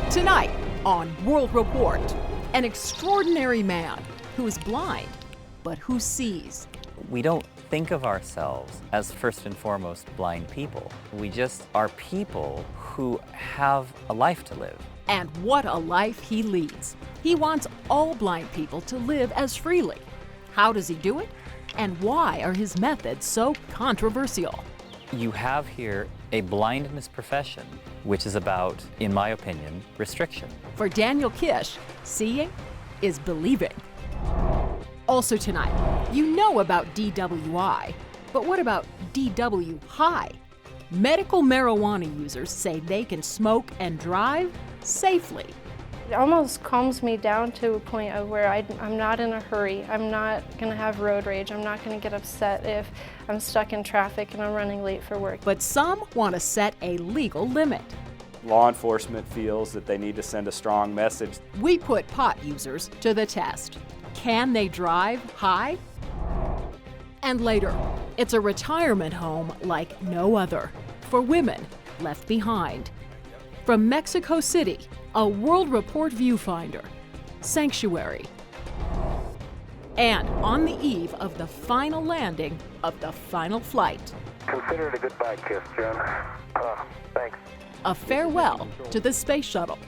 Tonight on World Report, an extraordinary man who is blind, but who sees. We don't think of ourselves as first and foremost blind people. We just are people who have a life to live. And what a life he leads. He wants all blind people to live as freely. How does he do it? And why are his methods so controversial? You have here a blindness profession, which is about, in my opinion, restriction. For Daniel Kish, seeing is believing. Also tonight, you know about DWI, but what about DW high? Medical marijuana users say they can smoke and drive safely. It almost calms me down to a point of where I'm not in a hurry. I'm not going to have road rage. I'm not going to get upset if I'm stuck in traffic and I'm running late for work. But some want to set a legal limit. Law enforcement feels that they need to send a strong message. We put pot users to the test. Can they drive high? And later, it's a retirement home like no other for women left behind. From Mexico City, a World Report viewfinder, Sanctuary. And on the eve of the final landing of the final flight. Consider it a goodbye kiss, June. Thanks. A farewell to the space shuttle.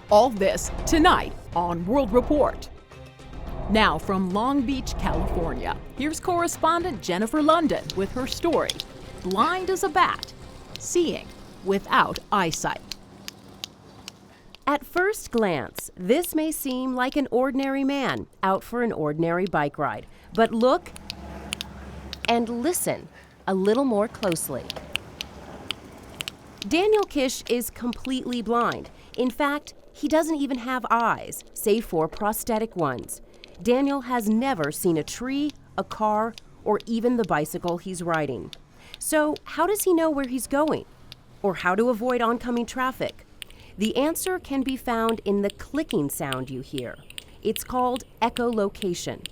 All this tonight on World Report. Now from Long Beach, California, here's correspondent Jennifer London with her story, Blind as a Bat, Seeing Without Eyesight. At first glance, this may seem like an ordinary man out for an ordinary bike ride. But look and listen a little more closely. Daniel Kish is completely blind. In fact, he doesn't even have eyes, save for prosthetic ones. Daniel has never seen a tree, a car, or even the bicycle he's riding. So how does he know where he's going? Or how to avoid oncoming traffic? The answer can be found in the clicking sound you hear. It's called echolocation.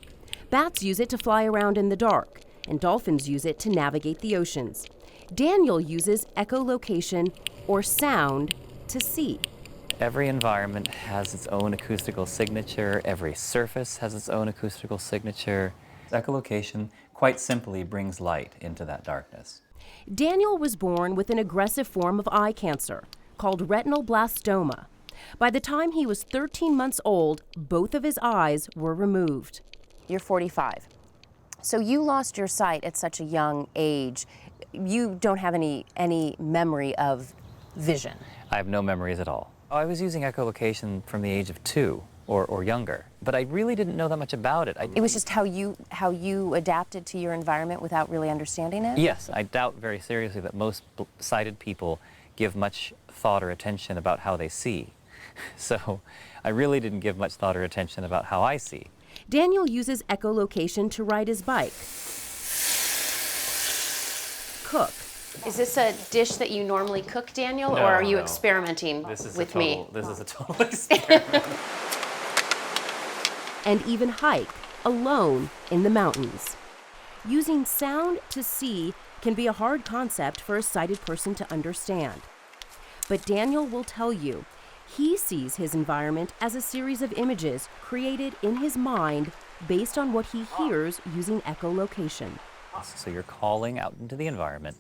Bats use it to fly around in the dark, and dolphins use it to navigate the oceans. Daniel uses echolocation, or sound, to see. Every environment has its own acoustical signature. Every surface has its own acoustical signature. Echolocation, quite simply, brings light into that darkness. Daniel was born with an aggressive form of eye cancer called retinal blastoma. By the time he was 13 months old, both of his eyes were removed. You're 45. So you lost your sight at such a young age. You don't have any memory of vision. I have no memories at all. I was using echolocation from the age of 2 or younger, but I really didn't know that much about it. It was just how you adapted to your environment without really understanding it? Yes, I doubt very seriously that most sighted people give much thought or attention about how they see. So I really didn't give much thought or attention about how I see. Daniel uses echolocation to ride his bike, cook. Is this a dish that you normally cook, Daniel, No, or are you no. experimenting with me? This is a total experiment. And even hike alone in the mountains. Using sound to see can be a hard concept for a sighted person to understand. But Daniel will tell you he sees his environment as a series of images created in his mind based on what he hears using echolocation. So you're calling out into the environment.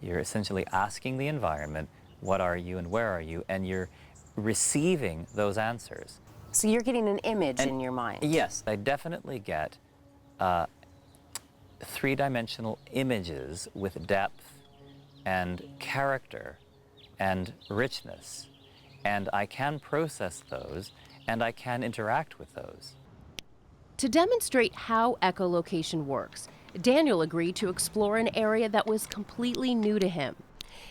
You're essentially asking the environment, what are you and where are you? And you're receiving those answers. So you're getting an image in your mind? Yes, I definitely get three-dimensional images with depth and character and richness. And I can process those, and I can interact with those. To demonstrate how echolocation works, Daniel agreed to explore an area that was completely new to him.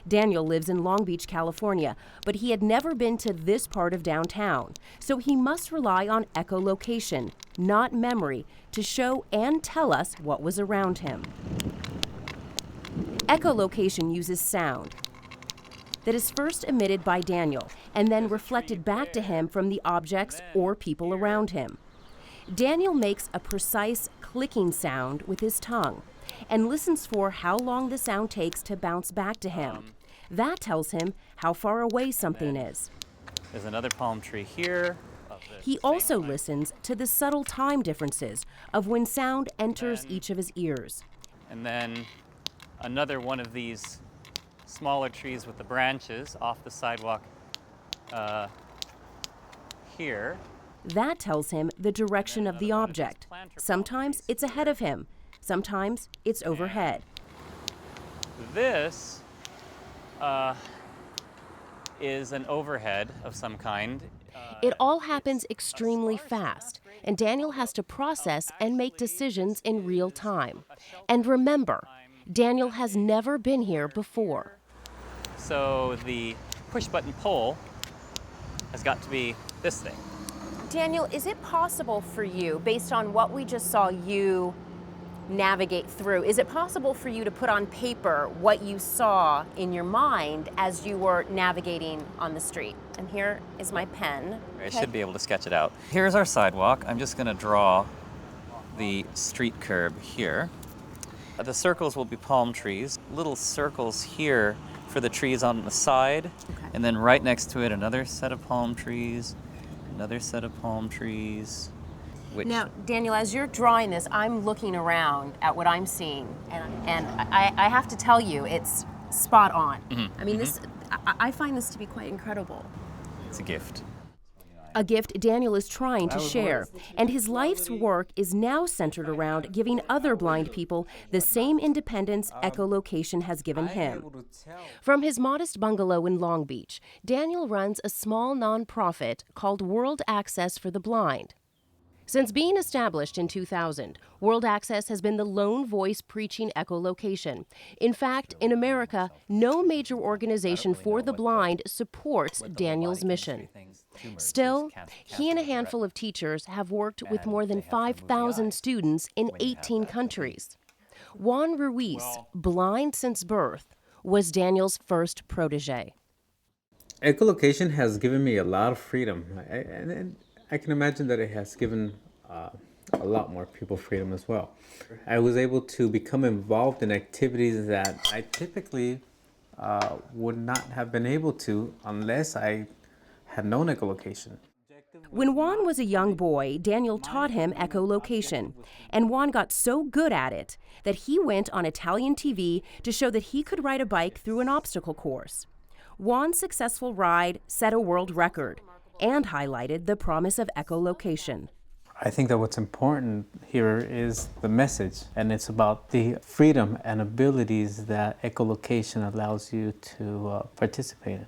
Daniel lives in Long Beach, California, but he had never been to this part of downtown, so he must rely on echolocation, not memory, to show and tell us what was around him. Echolocation uses sound that is first emitted by Daniel and then reflected back to him from the objects or people around him. Daniel makes a precise clicking sound with his tongue and listens for how long the sound takes to bounce back to him. That tells him how far away something is. There's another palm tree here. He also listens to the subtle time differences of when sound enters each of his ears. And then another one of these smaller trees with the branches off the sidewalk here. That tells him the direction of the object. Sometimes it's ahead of him. Sometimes it's overhead. This is an overhead of some kind. It all happens extremely fast, and Daniel has to process and make decisions in real time. And remember, Daniel has never been here before. So the push-button pole has got to be this thing. Daniel, is it possible for you, based on what we just saw you navigate through, is it possible for you to put on paper what you saw in your mind as you were navigating on the street? And here is my pen. I should be able to sketch it out. Here's our sidewalk. I'm just going to draw the street curb here. The circles will be palm trees. Little circles here for the trees on the side. Okay. And then right next to it, another set of palm trees, another set of palm trees. Now, Daniel, as you're drawing this, I'm looking around at what I'm seeing, and I have to tell you, it's spot on. Mm-hmm. I mean, I find this to be quite incredible. It's a gift. A gift Daniel is trying to share, and his life's work is now centered around giving other blind people the same independence echolocation has given him. From his modest bungalow in Long Beach, Daniel runs a small nonprofit called World Access for the Blind. Since being established in 2000, World Access has been the lone voice preaching echolocation. In fact, in America, no major organization for the blind supports Daniel's mission. Still, he and a handful of teachers have worked with more than 5,000 students in 18 countries. Juan Ruiz, blind since birth, was Daniel's first protege. Echolocation has given me a lot of freedom, and I can imagine that it has given a lot more people freedom as well. I was able to become involved in activities that I typically would not have been able to unless I had known echolocation. When Juan was a young boy, Daniel taught him echolocation, and Juan got so good at it that he went on Italian TV to show that he could ride a bike through an obstacle course. Juan's successful ride set a world record and highlighted the promise of echolocation. I think that what's important here is the message, and it's about the freedom and abilities that echolocation allows you to participate in.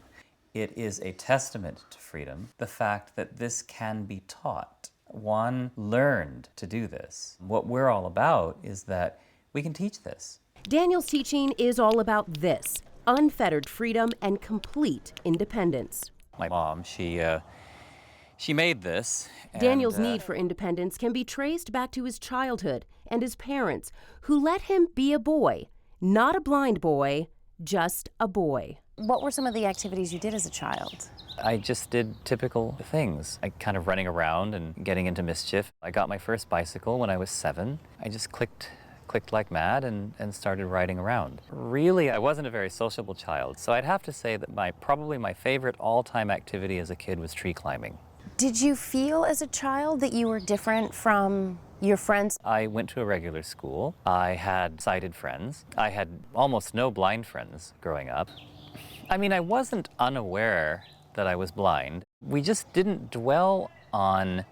It is a testament to freedom, the fact that this can be taught. Juan learned to do this. What we're all about is that we can teach this. Daniel's teaching is all about this: unfettered freedom and complete independence. My mom, she made this. Daniel's need for independence can be traced back to his childhood and his parents, who let him be a boy, not a blind boy, just a boy. What were some of the activities you did as a child? I just did typical things, like kind of running around and getting into mischief. I got my first bicycle when I was 7. I just clicked like mad and started riding around. Really, I wasn't a very sociable child, so I'd have to say that probably my favorite all-time activity as a kid was tree climbing. Did you feel as a child that you were different from your friends? I went to a regular school. I had sighted friends. I had almost no blind friends growing up. I mean, I wasn't unaware that I was blind. We just didn't dwell on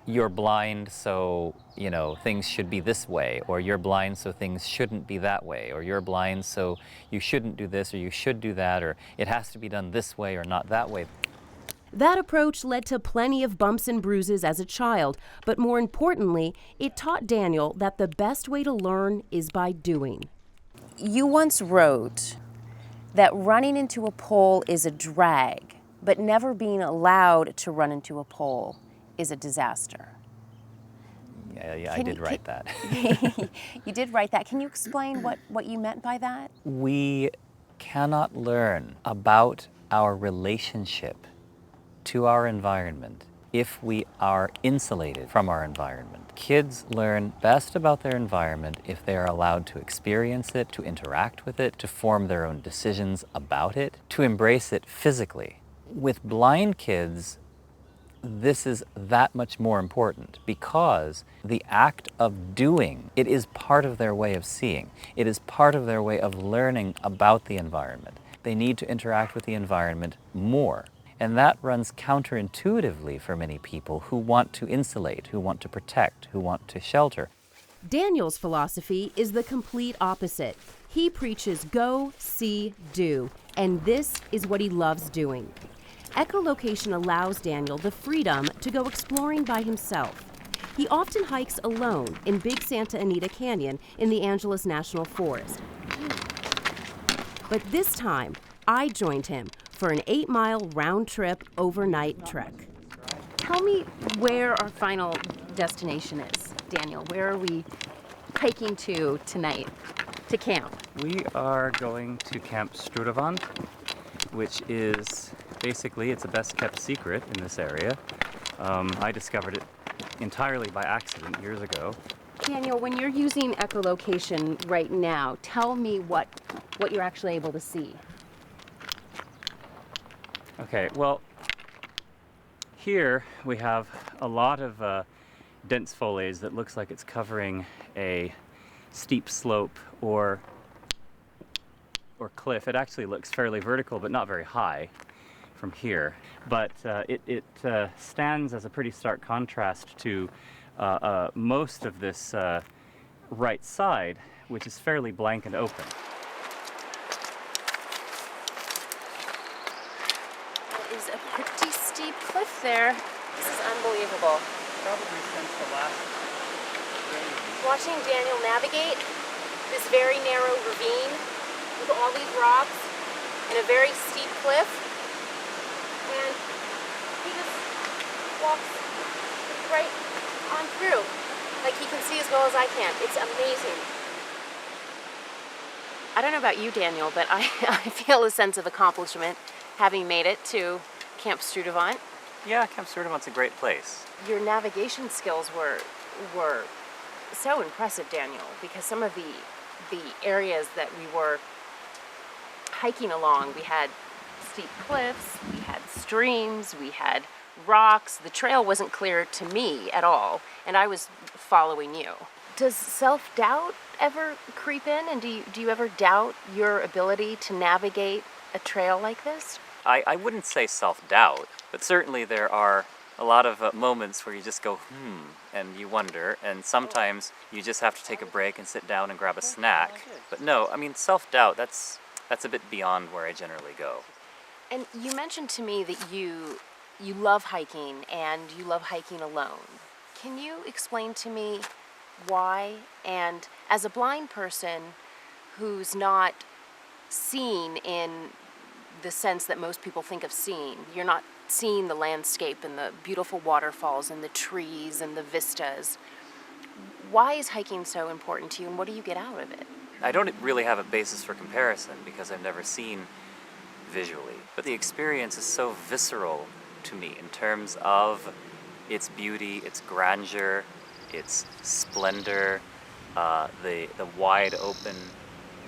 you're blind, so, things should be this way, or you're blind, so things shouldn't be that way, or you're blind, so you shouldn't do this, or you should do that, or it has to be done this way or not that way. That approach led to plenty of bumps and bruises as a child, but more importantly, it taught Daniel that the best way to learn is by doing. You once wrote that running into a pole is a drag, but never being allowed to run into a pole is a disaster. Yeah, I did write that. You did write that. Can you explain what you meant by that? We cannot learn about our relationship to our environment if we are insulated from our environment. Kids learn best about their environment if they are allowed to experience it, to interact with it, to form their own decisions about it, to embrace it physically. With blind kids, this is that much more important because the act of doing, it is part of their way of seeing. It is part of their way of learning about the environment. They need to interact with the environment more. And that runs counterintuitively for many people who want to insulate, who want to protect, who want to shelter. Daniel's philosophy is the complete opposite. He preaches go, see, do, and this is what he loves doing. Echolocation allows Daniel the freedom to go exploring by himself. He often hikes alone in Big Santa Anita Canyon in the Angeles National Forest. But this time, I joined him for an 8-mile round-trip overnight trek. Tell me where our final destination is, Daniel. Where are we hiking to tonight to camp? We are going to Camp Strudavant, which is basically, it's a best-kept secret in this area. I discovered it entirely by accident years ago. Daniel, when you're using echolocation right now, tell me what you're actually able to see. Okay, well, here we have a lot of dense foliage that looks like it's covering a steep slope or cliff. It actually looks fairly vertical, but not very high from here. But it stands as a pretty stark contrast to most of this right side, which is fairly blank and open. That is a pretty steep cliff there. This is unbelievable. Probably since the last rain. Watching Daniel navigate this very narrow ravine with all these rocks and a very steep cliff, and he just walks right on through like he can see as well as I can. It's amazing. I don't know about you, Daniel, but I feel a sense of accomplishment having made it to Camp Strudavant. Yeah, Camp Strudavant's a great place. Your navigation skills were so impressive, Daniel, because some of the areas that we were hiking along, we had steep cliffs, we had streams, we had rocks. The trail wasn't clear to me at all, and I was following you. Does self-doubt ever creep in, and do you ever doubt your ability to navigate a trail like this? I wouldn't say self-doubt, but certainly there are a lot of moments where you just go, and you wonder, and sometimes you just have to take a break and sit down and grab a snack. But no, I mean, self-doubt, that's a bit beyond where I generally go. And you mentioned to me that you love hiking, and you love hiking alone. Can you explain to me why? And as a blind person who's not seeing in the sense that most people think of seeing, you're not seeing the landscape and the beautiful waterfalls and the trees and the vistas. Why is hiking so important to you, and what do you get out of it? I don't really have a basis for comparison because I've never seen visually, but the experience is so visceral to me in terms of its beauty, its grandeur, its splendor, the wide open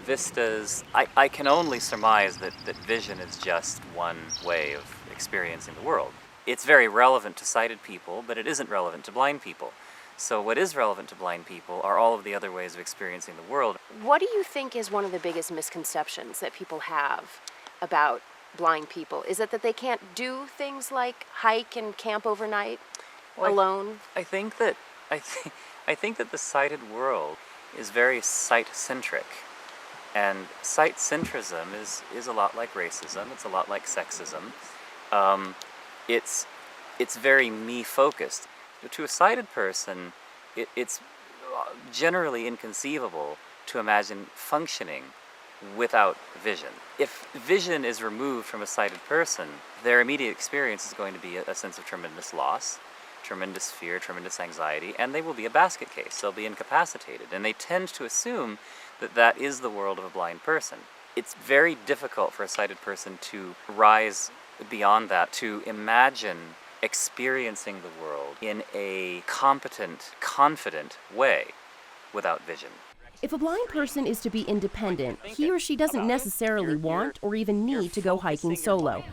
vistas. I can only surmise that vision is just one way of experiencing the world. It's very relevant to sighted people, but it isn't relevant to blind people. So what is relevant to blind people are all of the other ways of experiencing the world. What do you think is one of the biggest misconceptions that people have about blind people? Is it that they can't do things like hike and camp overnight alone? I think that the sighted world is very sight-centric. And sight-centrism is a lot like racism. It's a lot like sexism. It's very me-focused. To a sighted person, it's generally inconceivable to imagine functioning without vision. If vision is removed from a sighted person, their immediate experience is going to be a sense of tremendous loss, tremendous fear, tremendous anxiety, and they will be a basket case. They'll be incapacitated, and they tend to assume that is the world of a blind person. It's very difficult for a sighted person to rise beyond that, to imagine experiencing the world in a competent, confident way without vision. If a blind person is to be independent, he or she doesn't necessarily want or even need to go hiking solo.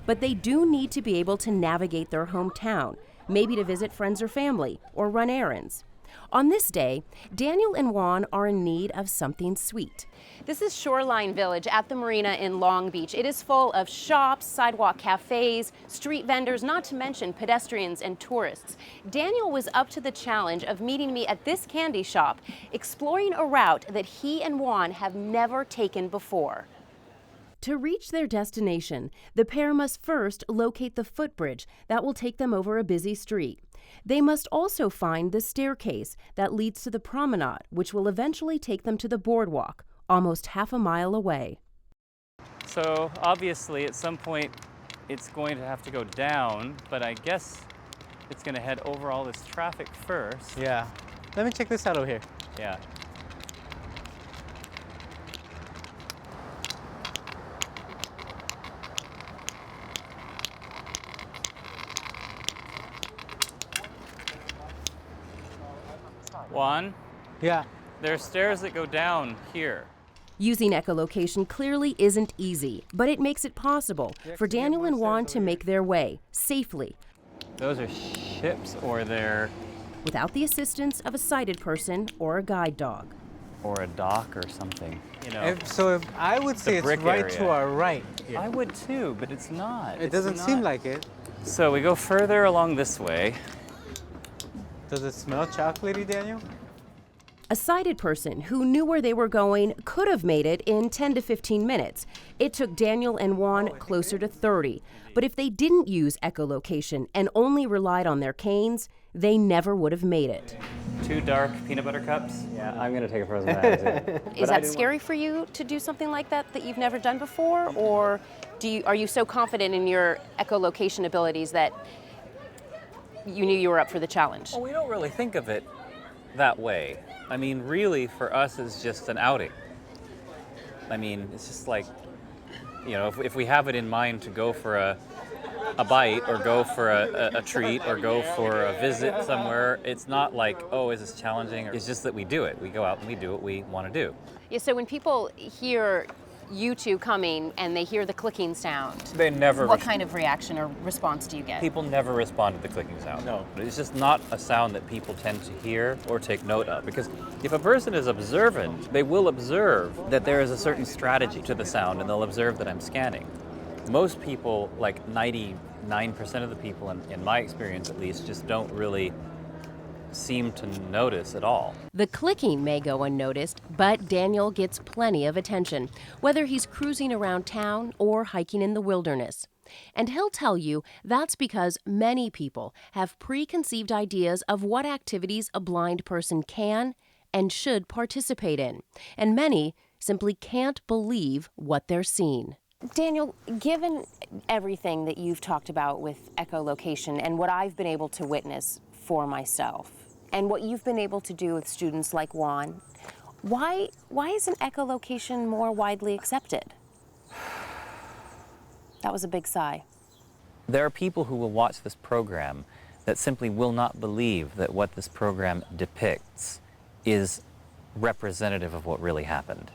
but they do need to be able to navigate their hometown, maybe to visit friends or family or run errands. On this day, Daniel and Juan are in need of something sweet. This is Shoreline Village at the marina in Long Beach. It is full of shops, sidewalk cafes, street vendors, not to mention pedestrians and tourists. Daniel was up to the challenge of meeting me at this candy shop, exploring a route that he and Juan have never taken before. To reach their destination, the pair must first locate the footbridge that will take them over a busy street. They must also find the staircase that leads to the promenade, which will eventually take them to the boardwalk, almost half a mile away. So obviously at some point it's going to have to go down, but I guess it's going to head over all this traffic first. Yeah. Let me check this out over here. Yeah. Juan, Yeah. there are stairs that go down here. Using echolocation clearly isn't easy, but it makes it possible for Daniel and Juan to make their way safely Those are ships, or they're... without the assistance of a sighted person or a guide dog. or a dock or something, you know. So I would say it's brick right area. to our right. here. I would too, but it's not. It doesn't seem like it. So we go further along this way. Does it smell chocolatey, Daniel? A sighted person who knew where they were going could have made it in 10 to 15 minutes. It took Daniel and Juan closer to 30. But if they didn't use echolocation and only relied on their canes, they never would have made it. 2 dark peanut butter cups. Yeah, I'm gonna take a frozen banana too. Is that scary for you to do something like that you've never done before? Or are you so confident in your echolocation abilities that you knew you were up for the challenge? Well, we don't really think of it that way. I mean, really, for us, it's just an outing. I mean, it's just like, you know, if we have it in mind to go for a bite or go for a treat or go for a visit somewhere, it's not like, oh, is this challenging? It's just that we do it. We go out and we do what we want to do. Yeah, so when people hear you two coming and they hear the clicking sound, They never... what kind of reaction or response do you get? People never respond to the clicking sound. No. It's just not a sound that people tend to hear or take note of. Because if a person is observant, they will observe that there is a certain strategy to the sound, and they'll observe that I'm scanning. Most people, like 99% of the people, in my experience at least, just don't really seem to notice at all. The clicking may go unnoticed, but Daniel gets plenty of attention, whether he's cruising around town or hiking in the wilderness. And he'll tell you that's because many people have preconceived ideas of what activities a blind person can and should participate in, and many simply can't believe what they're seeing. Daniel, given everything that you've talked about with echolocation and what I've been able to witness for myself, and what you've been able to do with students like Juan, why isn't echolocation more widely accepted? That was a big sigh. There are people who will watch this program that simply will not believe that what this program depicts is representative of what really happened,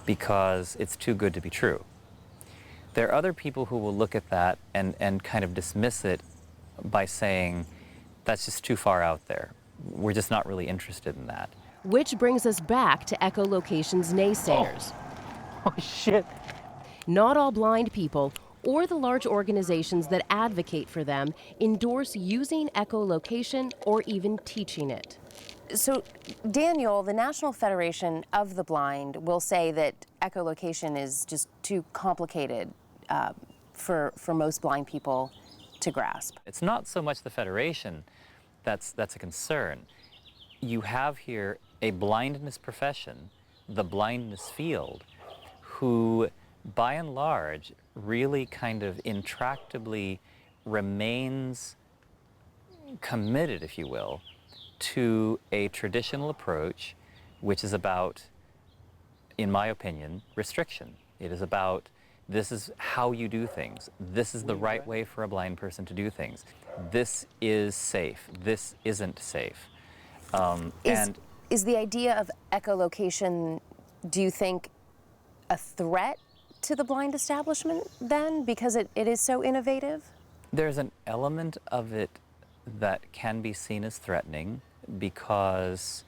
because it's too good to be true. There are other people who will look at that and kind of dismiss it by saying, that's just too far out there. We're just not really interested in that. Which brings us back to echolocation's naysayers. Oh, shit. Not all blind people or the large organizations that advocate for them endorse using echolocation or even teaching it. So, Daniel, the National Federation of the Blind will say that echolocation is just too complicated for most blind people to grasp. It's not so much the Federation that's a concern. You have here a blindness profession, the blindness field, who, by and large, really kind of intractably remains committed, if you will, to a traditional approach, which is about, in my opinion, restriction. It is about, this is how you do things. This is the right way for a blind person to do things. This is safe. This isn't safe. Is the idea of echolocation, do you think, a threat to the blind establishment then, because it is so innovative? There's an element of it that can be seen as threatening because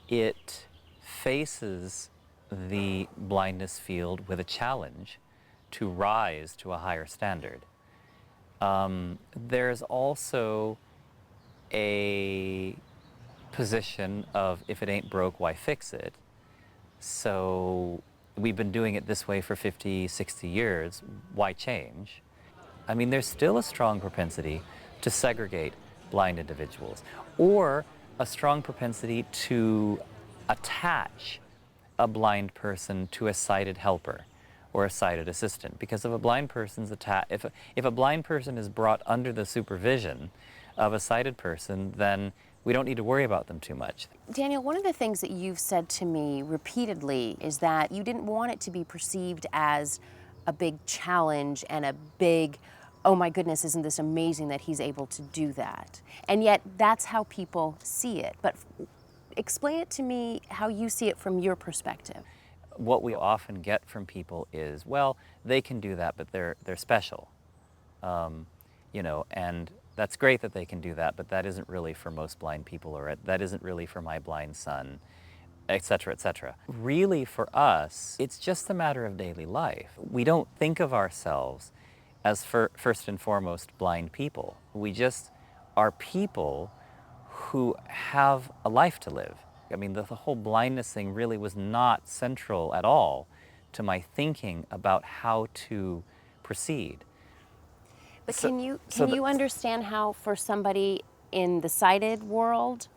it faces the blindness field with a challenge to rise to a higher standard. There's also a position of if it ain't broke, why fix it? So we've been doing it this way for 50, 60 years, why change? I mean, there's still a strong propensity to segregate blind individuals, or a strong propensity to attach a blind person to a sighted helper or a sighted assistant. Because if a blind person's if a blind person is brought under the supervision of a sighted person, then we don't need to worry about them too much. Daniel, one of the things that you've said to me repeatedly is that you didn't want it to be perceived as a big challenge and a big, oh my goodness, isn't this amazing that he's able to do that? And yet that's how people see it. But explain it to me how you see it from your perspective. What we often get from people is, well, they can do that, but they're special. You know, and that's great that they can do that, but that isn't really for most blind people, or that isn't really for my blind son, et cetera, et cetera. Really, for us, it's just a matter of daily life. We don't think of ourselves as first and foremost blind people. We just are people who have a life to live. I mean, the whole blindness thing really was not central at all to my thinking about how to proceed. But can you understand how, for somebody in the sighted world,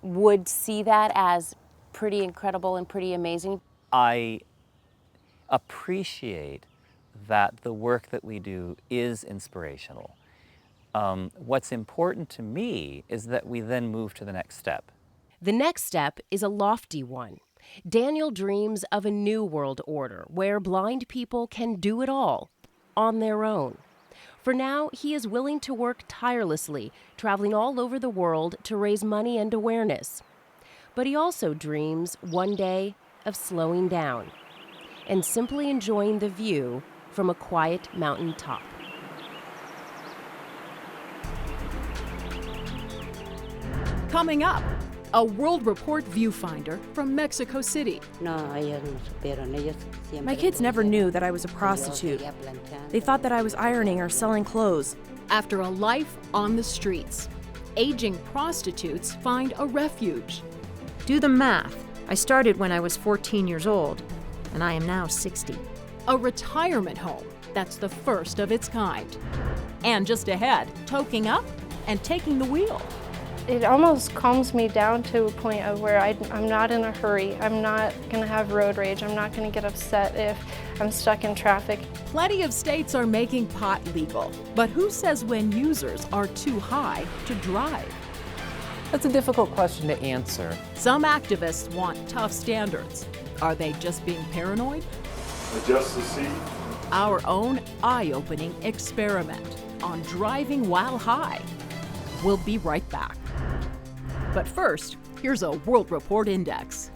would see that as pretty incredible and pretty amazing? I appreciate that the work that we do is inspirational. What's important to me is that we then move to the next step. The next step is a lofty one. Daniel dreams of a new world order where blind people can do it all on their own. For now, he is willing to work tirelessly, traveling all over the world to raise money and awareness. But he also dreams one day of slowing down and simply enjoying the view from a quiet mountain top. Coming up, a World Report viewfinder from Mexico City. My kids never knew that I was a prostitute. They thought that I was ironing or selling clothes. After a life on the streets, aging prostitutes find a refuge. Do the math. I started when I was 14 years old, and I am now 60. A retirement home that's the first of its kind. And just ahead, toking up and taking the wheel. It almost calms me down to a point of where I'm not in a hurry. I'm not going to have road rage. I'm not going to get upset if I'm stuck in traffic. Plenty of states are making pot legal, but who says when users are too high to drive? That's a difficult question to answer. Some activists want tough standards. Are they just being paranoid? Adjust the seat. Our own eye-opening experiment on driving while high. We'll be right back. But first, here's a World Report Index.